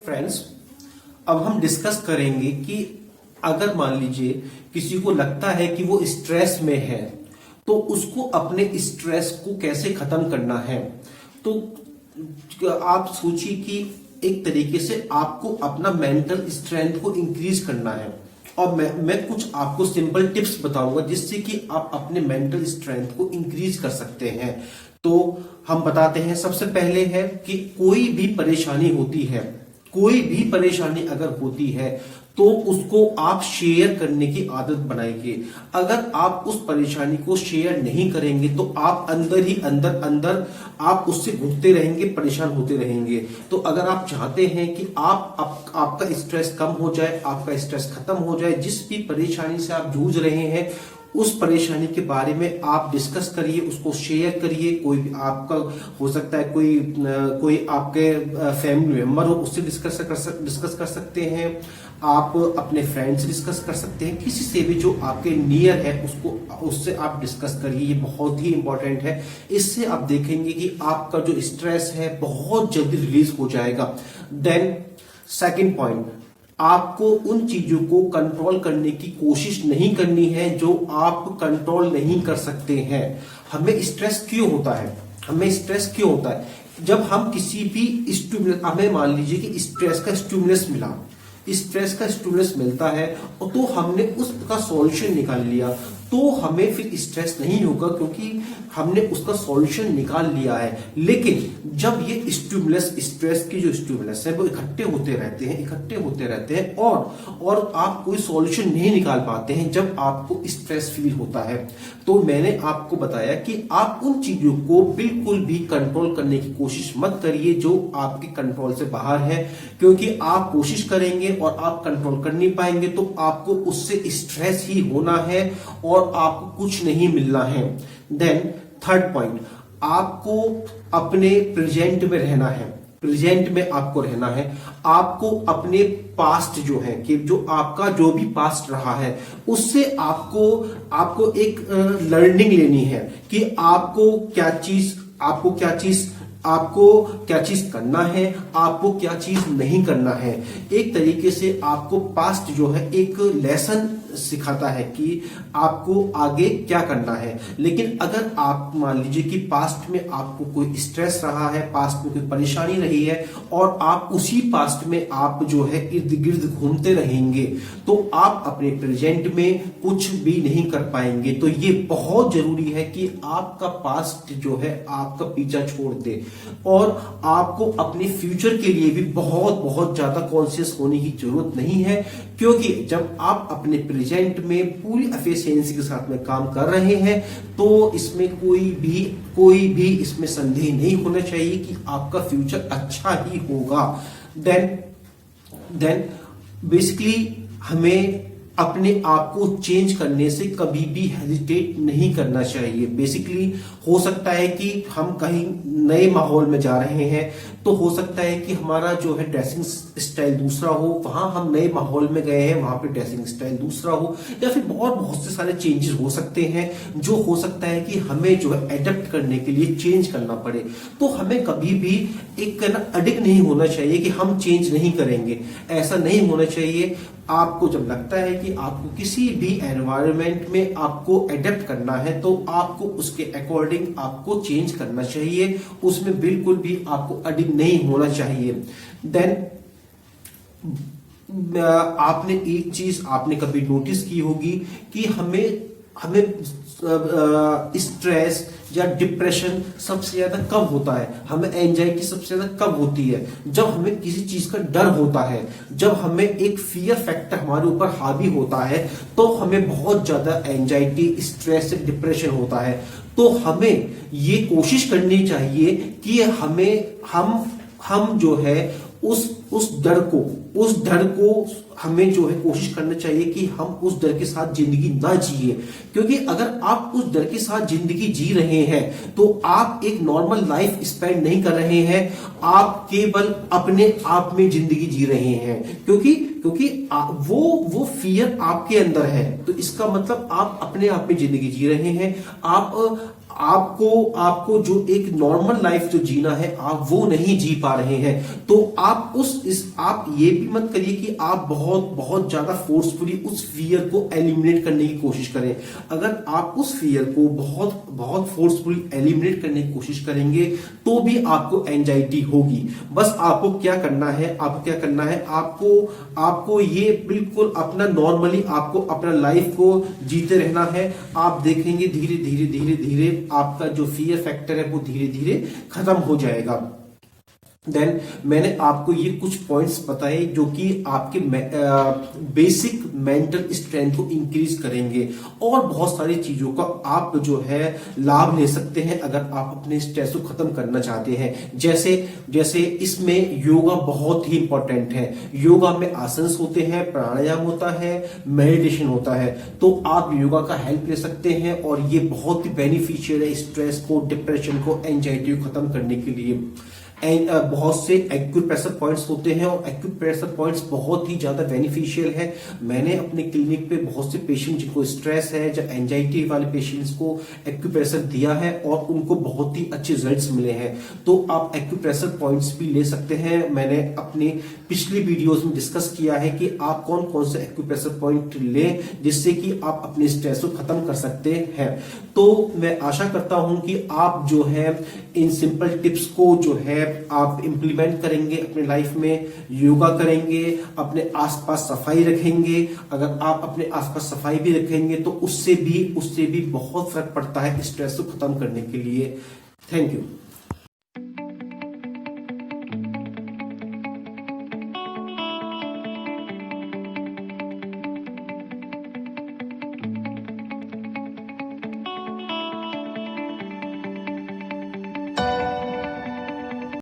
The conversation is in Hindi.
फ्रेंड्स, अब हम डिस्कस करेंगे कि अगर मान लीजिए किसी को लगता है कि वो स्ट्रेस में है तो उसको अपने स्ट्रेस को कैसे खत्म करना है। तो आप सोचिए कि एक तरीके से आपको अपना मेंटल स्ट्रेंथ को इंक्रीज करना है और मैं कुछ आपको सिंपल टिप्स बताऊंगा जिससे कि आप अपने मेंटल स्ट्रेंथ को इंक्रीज कर सकते हैं। तो हम बताते हैं, सबसे पहले है कि कोई भी परेशानी होती है, कोई भी परेशानी अगर होती है तो उसको आप शेयर करने की आदत बनाइए। अगर आप उस परेशानी को शेयर नहीं करेंगे तो आप अंदर ही अंदर आप उससे घुटते रहेंगे, परेशान होते रहेंगे। तो अगर आप चाहते हैं कि आपका स्ट्रेस कम हो जाए, आपका स्ट्रेस खत्म हो जाए, जिस भी परेशानी से आप जूझ रहे हैं उस परेशानी के बारे में आप डिस्कस करिए, उसको शेयर करिए। कोई भी आपका हो सकता है, कोई आपके फैमिली मेंबर हो, उससे डिस्कस कर सकते हैं। आप अपने फ्रेंड से डिस्कस कर सकते हैं, किसी से भी जो आपके नियर है उससे आप डिस्कस करिए। ये बहुत ही इंपॉर्टेंट है। इससे आप देखेंगे कि आपका जो स्ट्रेस है बहुत जल्दी रिलीज हो जाएगा। देन सेकंड पॉइंट, आपको उन चीजों को कंट्रोल करने की कोशिश नहीं करनी है जो आप कंट्रोल नहीं कर सकते हैं। हमें स्ट्रेस क्यों होता है? जब हम किसी भी स्टिमुलस, हमें मान लीजिए कि स्ट्रेस का स्टिमुलस मिलता है और तो हमने उसका सॉल्यूशन निकाल लिया तो हमें फिर स्ट्रेस नहीं होगा क्योंकि हमने उसका सॉल्यूशन निकाल लिया है। लेकिन जब ये स्ट्रेस की जो स्टिमुलस है वो इकट्ठे होते रहते हैं और आप कोई सॉल्यूशन नहीं निकाल पाते हैं जब आपको स्ट्रेस फील होता है। तो मैंने आपको बताया कि आप उन चीजों को बिल्कुल भी कंट्रोल करने की कोशिश मत करिए जो आपके कंट्रोल से बाहर है, क्योंकि आप कोशिश करेंगे और आप कंट्रोल कर नहीं पाएंगे तो आपको उससे स्ट्रेस ही होना है और आपको कुछ नहीं मिलना है। देन थर्ड पॉइंट, आपको अपने प्रेजेंट में रहना है। आपको अपने पास्ट जो है कि जो आपका जो भी पास्ट रहा है उससे आपको एक लर्निंग लेनी है कि आपको क्या चीज करना है, आपको क्या चीज नहीं करना है। एक तरीके से आपको पास्ट जो है एक लेसन सिखाता है कि आपको आगे क्या करना है। लेकिन अगर आप मान लीजिए कि पास्ट में आपको कोई स्ट्रेस रहा है, पास्ट में कोई परेशानी रही है और आप उसी पास्ट में आप जो है इर्द गिर्द घूमते रहेंगे तो आप अपने प्रेजेंट में कुछ भी नहीं कर पाएंगे। तो ये बहुत जरूरी है कि आपका पास्ट जो है आपका पीछा छोड़ दे और आपको अपने फ्यूचर के लिए भी बहुत ज्यादा कॉन्शियस होने की जरूरत नहीं है, क्योंकि जब आप अपने प्रेजेंट में पूरी एफिशिएंसी के साथ में काम कर रहे हैं तो इसमें कोई भी इसमें संदेह नहीं होना चाहिए कि आपका फ्यूचर अच्छा ही होगा। देन बेसिकली हमें अपने आप को चेंज करने से कभी भी हेजिटेट नहीं करना चाहिए। बेसिकली हो सकता है कि हम कहीं नए माहौल में जा रहे हैं तो हो सकता है कि हमारा जो है ड्रेसिंग स्टाइल दूसरा हो, वहां हम नए माहौल में गए हैं वहां पे ड्रेसिंग स्टाइल दूसरा हो, या फिर बहुत से सारे चेंजेस हो सकते हैं जो हो सकता है कि हमें जो है एडेप्ट करने के लिए चेंज करना पड़े। तो हमें कभी भी एक अडिक्ट नहीं होना चाहिए कि हम चेंज नहीं करेंगे, ऐसा नहीं होना चाहिए। आपको जब लगता है कि आपको किसी भी एनवायरनमेंट में आपको एडेप्ट करना है तो आपको उसके अकॉर्डिंग आपको चेंज करना चाहिए, उसमें बिल्कुल भी आपको अडिक्ट नहीं होना चाहिए। देन आपने एक चीज आपने कभी नोटिस की होगी कि हमें स्ट्रेस या डिप्रेशन सबसे ज्यादा कब होता है, हमें एंजाइटी सबसे ज्यादा कब होती है? जब हमें किसी चीज का डर होता है, जब हमें एक फियर फैक्टर हमारे ऊपर हावी होता है तो हमें बहुत ज्यादा एंजाइटी, स्ट्रेस, डिप्रेशन होता है। तो हमें ये कोशिश करनी चाहिए कि हम जो है उस डर को हमें जो है कोशिश करना चाहिए कि हम उस डर के साथ जिंदगी ना जिए, क्योंकि अगर आप उस डर के साथ जिंदगी जी रहे हैं तो आप एक नॉर्मल लाइफ स्पेंड नहीं कर रहे हैं, आप केवल अपने आप में जिंदगी जी रहे हैं, क्योंकि वो फियर आपके अंदर है। तो इसका मतलब आप अपने आप में जिंदगी जी रहे हैं, आपको आपको जो एक नॉर्मल लाइफ जो जीना है आप वो नहीं जी पा रहे हैं, तो आप आप ये भी मत करिए कि आप बहुत बहुत ज्यादा फोर्सफुली उस फियर को एलिमिनेट करने की कोशिश करें। अगर आप उस फियर को बहुत बहुत फोर्सफुली एलिमिनेट करने की कोशिश करेंगे तो भी आपको एंजाइटी होगी। बस आपको क्या करना है, आपको ये बिल्कुल अपना नॉर्मली आपको अपना लाइफ को जीते रहना है। आप देखेंगे धीरे धीरे धीरे धीरे आपका जो फियर फैक्टर है वो धीरे धीरे खत्म हो जाएगा। देन मैंने आपको ये कुछ पॉइंट्स बताए जो कि आपके बेसिक मेंटल स्ट्रेंथ को इंक्रीज करेंगे, और बहुत सारी चीजों का आप जो है लाभ ले सकते हैं अगर आप अपने स्ट्रेस को खत्म करना चाहते हैं। जैसे जैसे इसमें योगा बहुत ही इंपॉर्टेंट है। योगा में आसन्स होते हैं, प्राणायाम होता है, मेडिटेशन होता है, तो आप योगा का हेल्प ले सकते हैं और ये बहुत ही बेनिफिशियल है स्ट्रेस को, डिप्रेशन को, एंजाइटी को खत्म करने के लिए। बहुत से एक्यूप्रेशर पॉइंट्स होते हैं और एक्यूप्रेशर पॉइंट्स बहुत ही ज्यादा बेनिफिशियल है। मैंने अपने क्लिनिक पे बहुत से पेशेंट जिनको स्ट्रेस है, जो एंजाइटी वाले पेशेंट्स को एक्यूप्रेशर दिया है और उनको बहुत ही अच्छे रिजल्ट्स मिले हैं। तो आप एक्यूप्रेशर पॉइंट्स भी ले सकते हैं। मैंने अपनी पिछली वीडियोस में डिस्कस किया है कि आप कौन कौन से एक्यूप्रेशर पॉइंट लें जिससे कि आप अपने स्ट्रेस को खत्म कर सकते हैं। तो मैं आशा करता हूं कि आप जो है इन सिंपल टिप्स को जो है आप इंप्लीमेंट करेंगे अपने लाइफ में। योगा करेंगे, अपने आसपास सफाई रखेंगे। अगर आप अपने आसपास सफाई भी रखेंगे तो उससे भी बहुत फर्क पड़ता है स्ट्रेस को खत्म करने के लिए। Thank you.